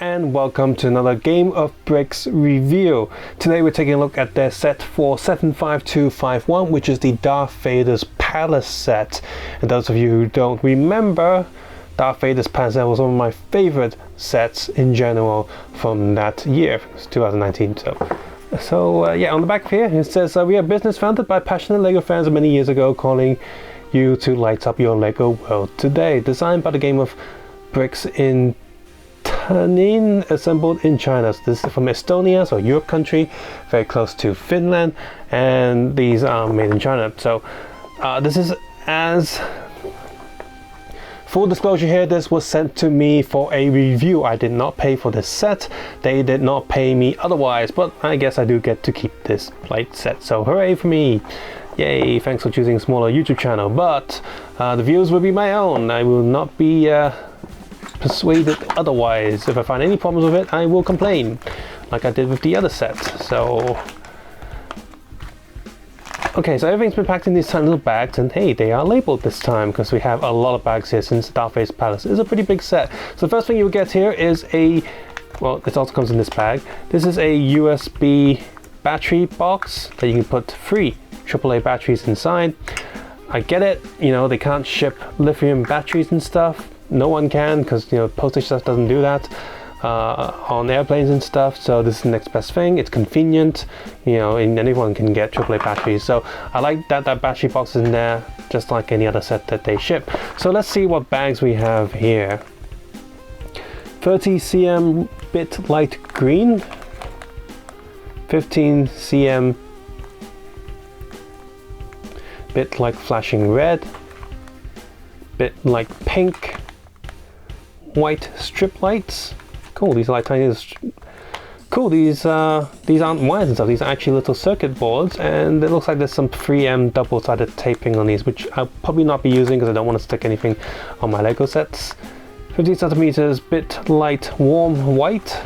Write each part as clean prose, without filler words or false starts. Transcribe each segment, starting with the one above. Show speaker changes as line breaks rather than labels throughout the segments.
And welcome to another Game of Bricks review. Today we're taking a look at their set for 75251, which is the Darth Vader's Palace set. And those of you who don't remember, Darth Vader's Palace set was one of my favorite sets in general from that year. It was 2019. So yeah, on the back here it says we are a business founded by passionate LEGO fans many years ago, calling you to light up your LEGO world today. Designed by the Game of Bricks in Tanin, assembled in China. So this is from Estonia, so Europe country, very close to Finland, and these are made in China. So this is, as full disclosure here, this was sent to me for a review. I did not pay for this set. They did not pay me otherwise, but I guess I do get to keep this light set, so hooray for me. Yay, thanks for choosing a smaller YouTube channel, but the views will be my own. I will not be persuaded otherwise. If I find any problems with it, I will complain, like I did with the other set. So okay, so everything's been packed in these tiny little bags, and hey, they are labeled this time because we have a lot of bags here since Darth Vader's Palace is a pretty big set. So the first thing you will get here is a, well, it also comes in this bag. This is a USB battery box that you can put 3 AAA batteries inside. I get it, you know, they can't ship lithium batteries and stuff. No one can, because, you know, postage stuff doesn't do that on airplanes and stuff. So this is the next best thing. It's convenient, you know, and anyone can get AAA batteries. So I like that battery box is in there, just like any other set that they ship. So let's see what bags we have here. 30 cm bit light green, 15 cm bit like flashing red, bit like pink, white strip lights. Cool, these are like tiny. Cool, these aren't wires and stuff. These are actually little circuit boards, and it looks like there's some 3M double-sided taping on these, which I'll probably not be using because I don't want to stick anything on my LEGO sets. 50 centimeters bit light warm white,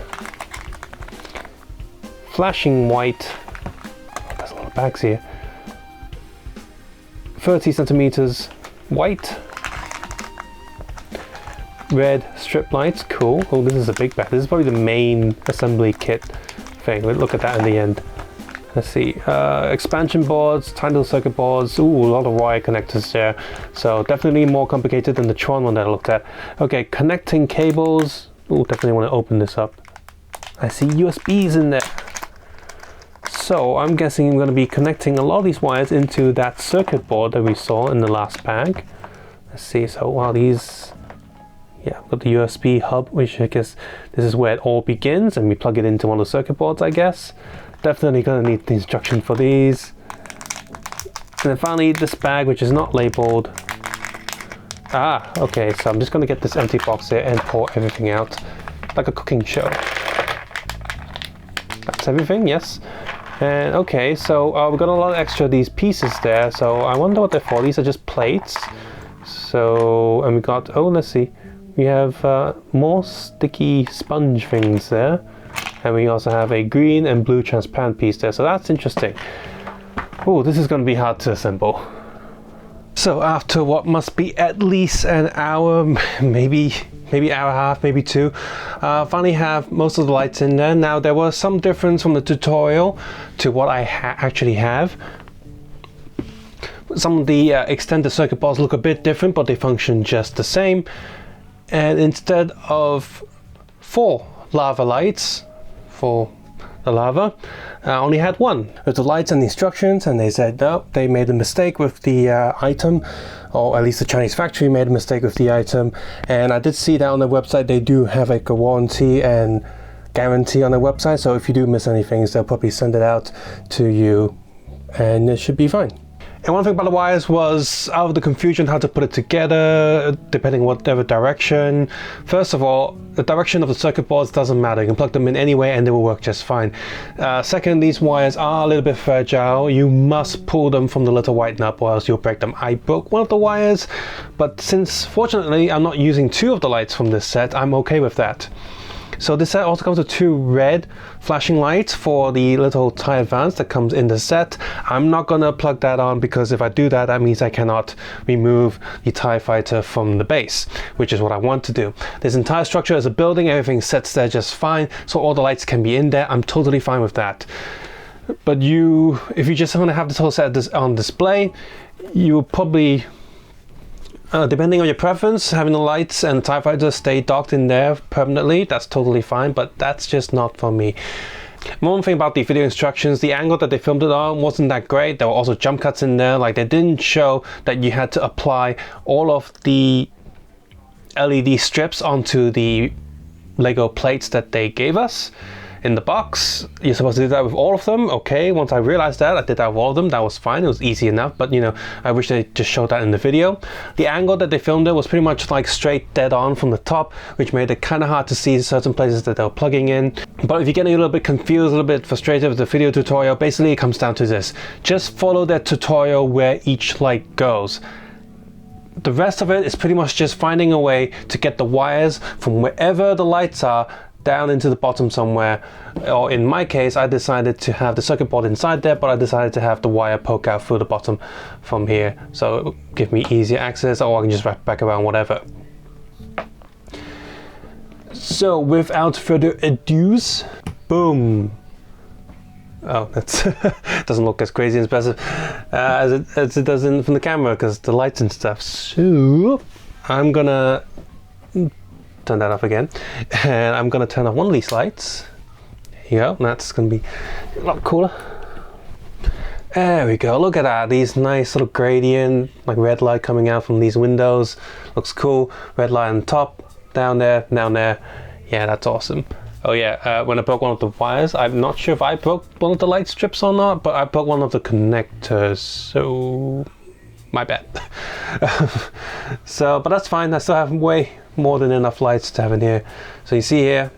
flashing white. Oh, there's a lot of bags here. 30 centimeters white, red strip lights. Cool. Oh, this is a big bag. This is probably the main assembly kit thing. We'll look at that in the end. Let's see. Expansion boards, tiny little circuit boards. Ooh, a lot of wire connectors there. So definitely more complicated than the Tron one that I looked at. Okay, connecting cables. Ooh, definitely want to open this up. I see USBs in there. So I'm guessing I'm going to be connecting a lot of these wires into that circuit board that we saw in the last bag. Let's see. So wow, these, yeah, got the USB hub, which I guess this is where it all begins, and we plug it into one of the circuit boards, I guess. Definitely going to need the instruction for these. And then finally this bag, which is not labeled. Ah, okay, so I'm just going to get this empty box here and pour everything out like a cooking show. That's everything, yes. And okay, so we've got a lot of extra of these pieces there, so I wonder what they're for. These are just plates. So, and we got, oh, let's see, we have more sticky sponge things there, and we also have a green and blue transparent piece there, so that's interesting. Oh, this is going to be hard to assemble. So after what must be at least an hour, maybe hour and a half, maybe 2, finally have most of the lights in there. Now there was some difference from the tutorial to what I actually have. Some of the extended circuit boards look a bit different, but they function just the same. And instead of 4 lava lights for the lava, I only had 1 with the lights and the instructions, and they said no, they made a mistake with the item, or at least the Chinese factory made a mistake with the item. And I did see that on their website. They do have like a warranty and guarantee on their website, so if you do miss anything, they'll probably send it out to you and it should be fine. And one thing about the wires was out of the confusion how to put it together, depending whatever direction. First of all, the direction of the circuit boards doesn't matter. You can plug them in anyway and they will work just fine. Second, these wires are a little bit fragile. You must pull them from the little white nut or else you'll break them. I broke one of the wires, but since fortunately I'm not using 2 of the lights from this set, I'm okay with that. So this set also comes with 2 red flashing lights for the little TIE Advance that comes in the set. I'm not gonna plug that on because if I do that, that means I cannot remove the TIE Fighter from the base, which is what I want to do. This entire structure is a building, everything sets there just fine, so all the lights can be in there. I'm totally fine with that. But if you just want to have this whole set on display, you will probably, depending on your preference, having the lights and TIE Fighter stay docked in there permanently, that's totally fine, but that's just not for me. One thing about the video instructions, the angle that they filmed it on wasn't that great. There were also jump cuts in there, like they didn't show that you had to apply all of the LED strips onto the Lego plates that they gave us in the box. You're supposed to do that with all of them. Okay, once I realized that, I did that with all of them. That was fine, it was easy enough, but you know, I wish they just showed that in the video. The angle that they filmed it was pretty much like straight dead on from the top, which made it kind of hard to see certain places that they were plugging in. But if you're getting a little bit confused, a little bit frustrated with the video tutorial, basically it comes down to this: just follow that tutorial where each light goes. The rest of it is pretty much just finding a way to get the wires from wherever the lights are down into the bottom somewhere. Or in my case, I decided to have the circuit board inside there, but I decided to have the wire poke out through the bottom from here, so it will give me easier access, or I can just wrap back around, whatever. So without further ado, boom. Oh, that doesn't look as crazy and impressive as it does from the camera because the lights and stuff. So I'm gonna turn that off again, and I'm gonna turn off one of these lights. Here you go. That's gonna be a lot cooler. There we go. Look at that. These nice little gradient, like red light coming out from these windows. Looks cool. Red light on top, down there, down there. Yeah, that's awesome. Oh yeah, when I broke one of the wires, I'm not sure if I broke one of the light strips or not, but I broke one of the connectors, so my bad. But that's fine. I still have way more than enough lights to have in here. So you see here,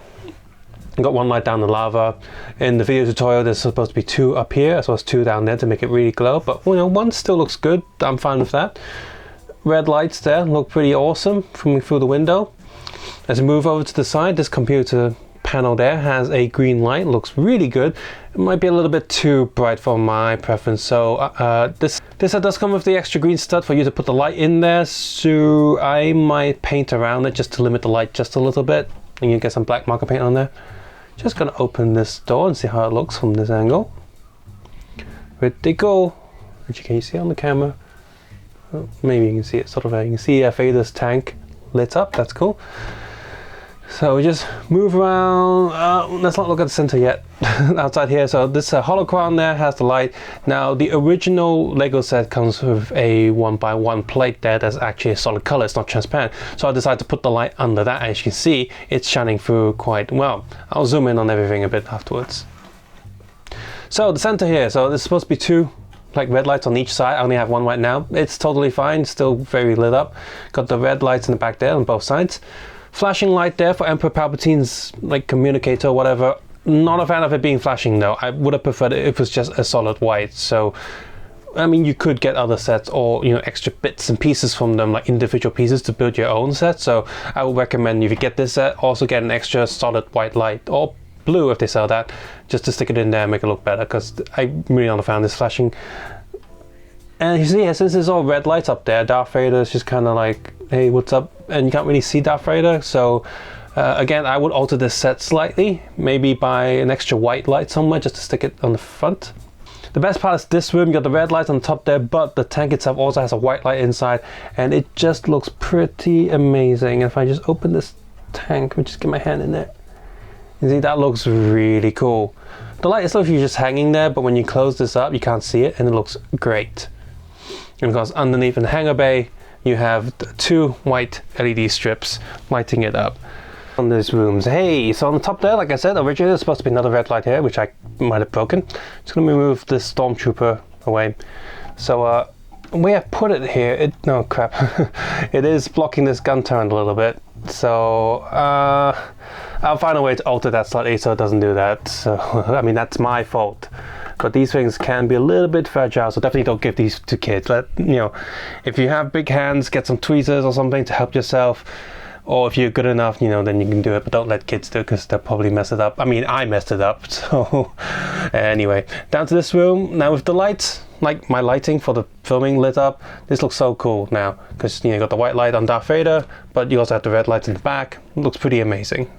I've got one light down the lava. In the video tutorial, there's supposed to be 2 up here, as well as 2 down there to make it really glow, but you know, one still looks good. I'm fine with that. Red lights there look pretty awesome coming through the window. As we move over to the side, this computer panel there has a green light, looks really good. It might be a little bit too bright for my preference, so this set does come with the extra green stud for you to put the light in there, so I might paint around it just to limit the light just a little bit, and you get some black marker paint on there. Just gonna open this door and see how it looks from this angle. Ready to go. Can you see it on the camera? Oh, maybe you can see it sort of. You can see Vader's tank lit up. That's cool. So we just move around. Let's not look at the center yet. Outside here, so this holocron there has the light. Now the original Lego set comes with a 1x1 plate there that's actually a solid color, it's not transparent. So I decided to put the light under that. As you can see, it's shining through quite well. I'll zoom in on everything a bit afterwards. So the center here, so there's supposed to be 2 like red lights on each side. I only have 1 right now. It's totally fine, still very lit up. Got the red lights in the back there on both sides. Flashing light there for Emperor Palpatine's like communicator or whatever. Not a fan of it being flashing though. I would have preferred it if it was just a solid white. So I mean, you could get other sets or, you know, extra bits and pieces from them, like individual pieces to build your own set. So I would recommend, if you get this set, also get an extra solid white light, or blue if they sell that, just to stick it in there and make it look better, because I'm really not a fan of this flashing. And you see, yeah, since there's all red lights up there, Darth Vader is just kind of like, hey, what's up? And you can't really see Darth Vader. So again, I would alter this set slightly, maybe buy an extra white light somewhere just to stick it on the front. The best part is this room, you got the red lights on top there, but the tank itself also has a white light inside, and it just looks pretty amazing. And if I just open this tank, let me just get my hand in there. You see, that looks really cool. The light is still just hanging there, but when you close this up, you can't see it, and it looks great. And of course, underneath in the hangar bay, you have 2 white LED strips lighting it up on these rooms. Hey, so on the top there, like I said, originally there's supposed to be another red light here, which I might have broken. Just gonna move this stormtrooper away. So the way I put it here, no crap, it is blocking this gun turret a little bit. So I'll find a way to alter that slightly so it doesn't do that. So I mean, that's my fault. But these things can be a little bit fragile, so definitely don't give these to kids. You know, if you have big hands, get some tweezers or something to help yourself. Or if you're good enough, you know, then you can do it, but don't let kids do it because they'll probably mess it up. I mean, I messed it up. So anyway, down to this room. Now with the lights, like my lighting for the filming lit up, this looks so cool now because, you know, you got the white light on Darth Vader, but you also have the red lights in the back. It looks pretty amazing.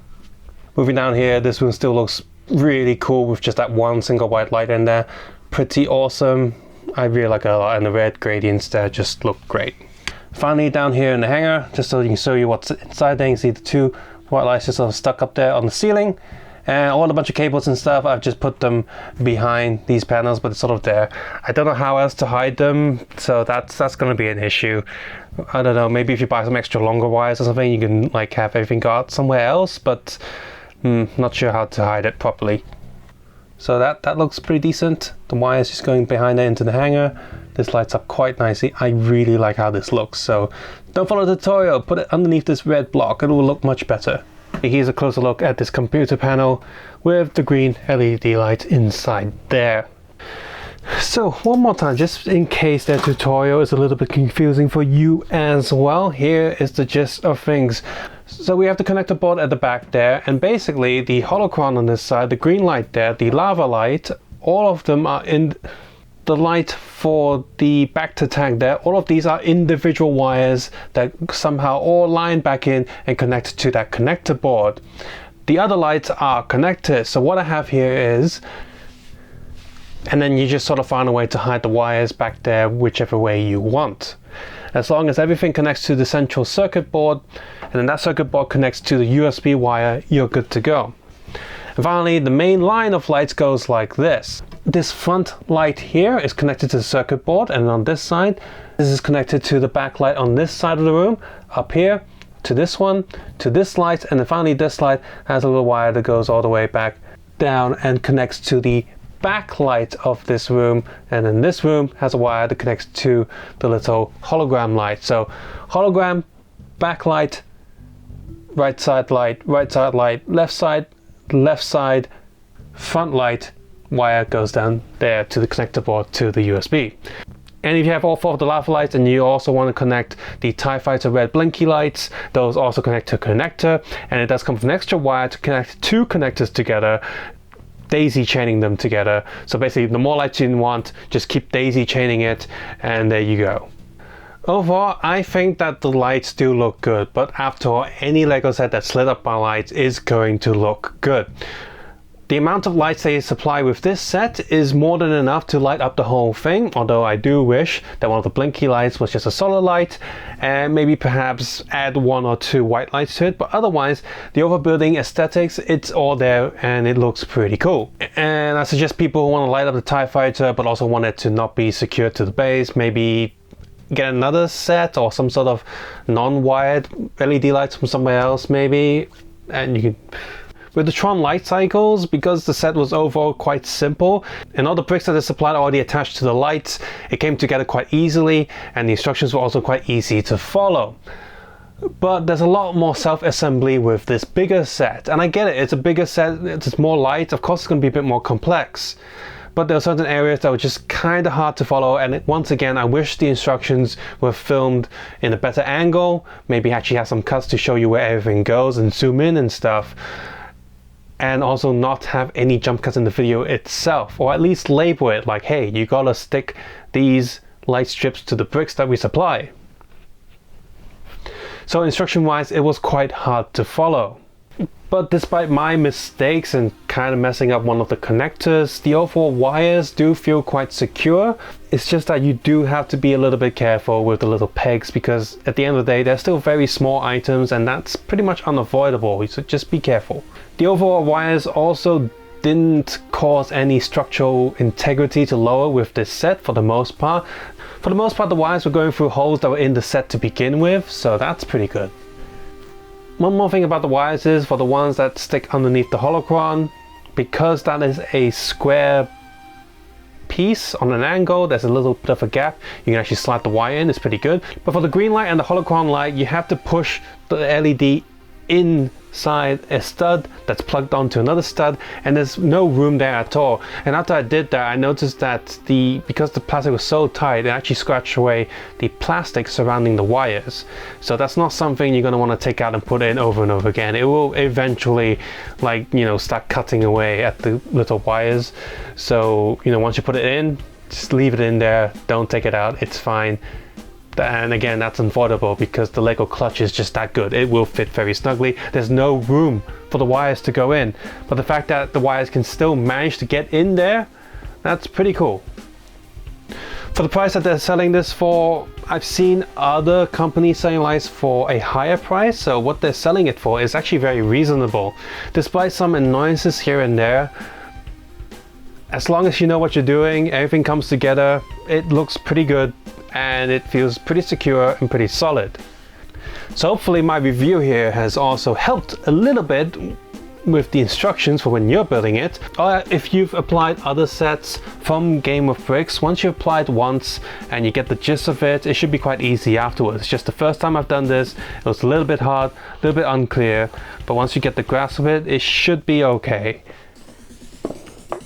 Moving down here, this room still looks really cool with just that one single white light in there. Pretty awesome. I really like it a lot, and the red gradients there just look great. Finally, down here in the hangar, just so you can show you what's inside there, you can see the two white lights just sort of stuck up there on the ceiling, and all a bunch of cables and stuff. I've just put them behind these panels, but it's sort of there. I don't know how else to hide them, so that's going to be an issue. I don't know, maybe if you buy some extra longer wires or something, you can like have everything go out somewhere else, but not sure how to hide it properly. So that looks pretty decent. The wires just going behind there into the hangar. This lights up quite nicely. I really like how this looks, so don't follow the tutorial, put it underneath this red block, it will look much better. Here's a closer look at this computer panel with the green LED light inside there. So one more time, just in case that tutorial is a little bit confusing for you as well, here is the gist of things. So we have the connector board at the back there, and basically the holocron on this side, the green light there, the lava light, all of them are in the light for the back to tank there. All of these are individual wires that somehow all line back in and connect to that connector board. The other lights are connected. So what I have here is, and then you just sort of find a way to hide the wires back there whichever way you want. As long as everything connects to the central circuit board, and then that circuit board connects to the USB wire, you're good to go. And finally, the main line of lights goes like this. This front light here is connected to the circuit board, and on this side, this is connected to the back light on this side of the room, up here, to this one, to this light, and then finally this light has a little wire that goes all the way back down and connects to the backlight of this room, and then this room has a wire that connects to the little hologram light. So hologram, backlight, right side light, left side, front light, wire goes down there to the connector board to the USB. And if you have all four of the lava lights and you also want to connect the TIE Fighter red blinky lights, those also connect to a connector, and it does come with an extra wire to connect two connectors together, daisy chaining them together. So basically, the more lights you want, just keep daisy chaining it, and there you go. Overall, I think that the lights do look good, but after all, any Lego set that's lit up by lights is going to look good. The amount of lights they supply with this set is more than enough to light up the whole thing, although I do wish that one of the blinky lights was just a solid light, and maybe perhaps add one or two white lights to it, but otherwise, the overbuilding aesthetics, it's all there and it looks pretty cool. And I suggest people who want to light up the TIE Fighter but also want it to not be secured to the base, maybe get another set or some sort of non-wired LED lights from somewhere else maybe, and you can... With the Tron light cycles, because the set was overall quite simple and all the bricks that are supplied are already attached to the lights, it came together quite easily and the instructions were also quite easy to follow. But there's a lot more self-assembly with this bigger set, and I get it, it's a bigger set, it's more light, of course it's going to be a bit more complex. But there are certain areas that were just kind of hard to follow, and once again I wish the instructions were filmed in a better angle, maybe actually have some cuts to show you where everything goes and zoom in and stuff. And also not have any jump cuts in the video itself, or at least label it like, hey, you gotta stick these light strips to the bricks that we supply. So instruction wise, it was quite hard to follow. But despite my mistakes and kind of messing up one of the connectors, the overall wires do feel quite secure. It's just that you do have to be a little bit careful with the little pegs, because at the end of the day, they're still very small items and that's pretty much unavoidable, so just be careful. The overall wires also didn't cause any structural integrity to lower with this set for the most part. For the most part, the wires were going through holes that were in the set to begin with, so that's pretty good. One more thing about the wires is, for the ones that stick underneath the holocron, because that is a square piece on an angle, there's a little bit of a gap, you can actually slide the wire in, it's pretty good. But for the green light and the holocron light, you have to push the LED inside a stud that's plugged onto another stud, and there's no room there at all. And after I did that, I noticed that because the plastic was so tight, it actually scratched away the plastic surrounding the wires. So that's not something you're going to want to take out and put in over and over again. It will eventually, like, you know, start cutting away at the little wires. So, you know, once you put it in, just leave it in there, don't take it out, it's fine. And again, that's unavoidable because the Lego clutch is just that good. It will fit very snugly. There's no room for the wires to go in, but the fact that the wires can still manage to get in there, that's pretty cool. For the price that they're selling this for, I've seen other companies selling lights for a higher price, so what they're selling it for is actually very reasonable. Despite some annoyances here and there, as long as you know what you're doing, everything comes together, it looks pretty good and it feels pretty secure and pretty solid. So hopefully my review here has also helped a little bit with the instructions for when you're building it. Or if you've applied other sets from Game of Bricks, once you apply it once and you get the gist of it, it should be quite easy afterwards. Just the first time I've done this, it was a little bit hard, a little bit unclear, but once you get the grasp of it, it should be okay.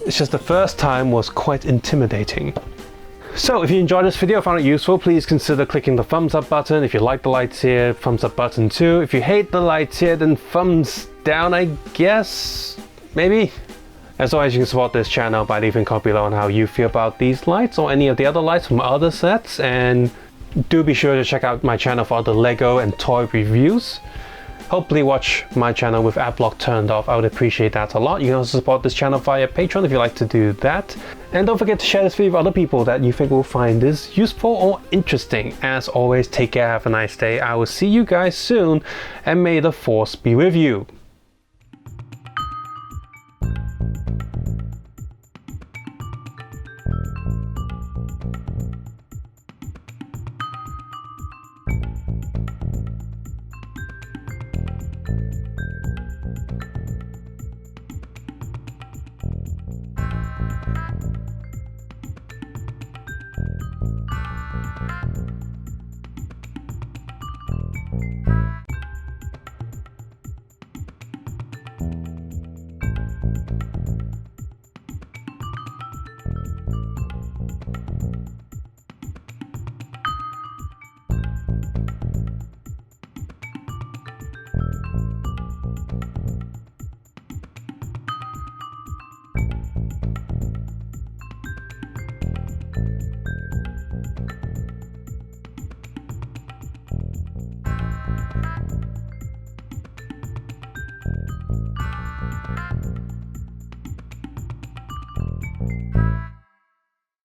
It's just the first time was quite intimidating. So if you enjoyed this video, found it useful, please consider clicking the thumbs up button. If you like the lights here, thumbs up button too. If you hate the lights here, then thumbs down, I guess, maybe. As always, you can support this channel by leaving a comment below on how you feel about these lights or any of the other lights from other sets, and do be sure to check out my channel for other Lego and toy reviews. Hopefully watch my channel with adblock turned off. I would appreciate that a lot. You can also support this channel via Patreon if you like to do that. And don't forget to share this video with other people that you think will find this useful or interesting. As always, take care, have a nice day. I will see you guys soon, and may the Force be with you.